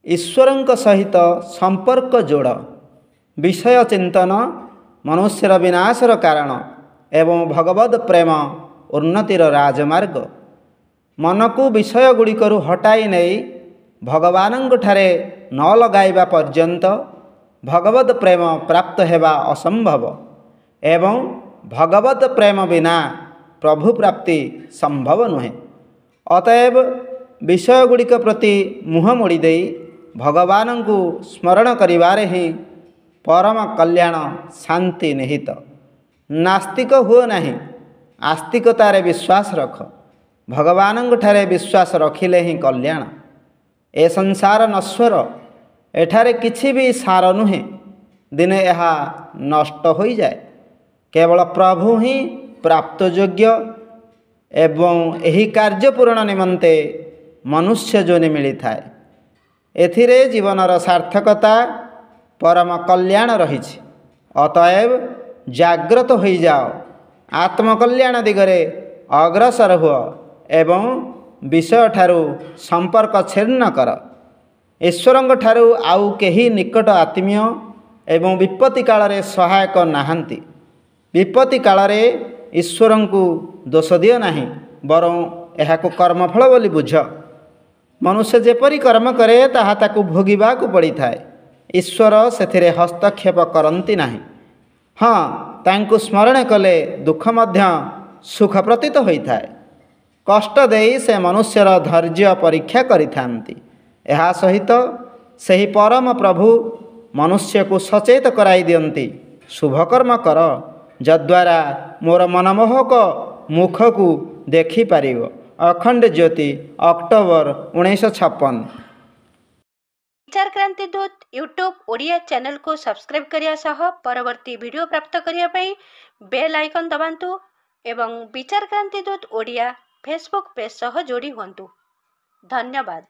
ईश्वरଙ୍କ सहित संपर्क जोड़ विषय चिंतन मनुष्यर विनाशर कारण एवं भगवद प्रेम उन्नतिर राजमार्ग मन को विषय गुड़िकरु हटाई नहीं भगवान ठारे न लगाइबा पर्यंत भगवद प्रेम प्राप्त हेबा असंभव एवं भगवद प्रेम बिना प्रभु प्राप्ति संभव नुहे। अतएव विषय गुड़िक प्रति मुह मोड़ी दे भगवान को स्मरण करिवारे ही परम कल्याण शांति निहित। नास्तिक हुओ नहीं, आस्तिकतारे विश्वास रख। भगवान ठारे विश्वास रखिले ही कल्याण। ए संसार नश्वर, एठारे किछि भी सार नुहे, दिने यह नष्ट हो जाए। केवल प्रभु ही प्राप्त योग्य एवं एही कार्य पूरण निमंते मनुष्य जोनि मिली थाए। एथिरे जीवनर सार्थकता परम कल्याण रही। अतएव जाग्रत हो जाओ, आत्मकल्याण दिगरे अग्रसर हुआ एवं विषय ठारू संपर्क छिन्न कर। ईश्वरंग ठारू आउ केही निकट आत्मीय एवं विपत्ति काल रे सहायक नाहंती। विपत्ति काल रे ईश्वरंकु दोष दियो नहीं, बरं एहाकु कर्मफल बोली बुझ। मनुष्य जेपरी कर्म करे ताहा ताकु भोगिबाकु पड़ी थाए। ईश्वर सेथिरे हस्तक्षेप करंती नहीं। हाँ, तांकु स्मरण कले दुख मध्य सुख प्रतीत होइथाए। कष्ट देई से मनुष्यर धैर्य परीक्षा करिथांती। एहा सहित सही परम प्रभु मनुष्य को सचेत कराई दियंती, शुभ कर्म कर जद्वारा मोर मनमोहक मुख को देखि पारिबो। अखंड ज्योति, अक्टोबर 1956। विचार क्रांति दूत यूट्यूब ओडिया चैनल को सब्सक्राइब करिया सह परवर्ती वीडियो प्राप्त करिया पई बेल आइकन दबांतु एवं विचार क्रांति दूत ओडिया फेसबुक पेज सह जोड़ी हुंतु। धन्यवाद।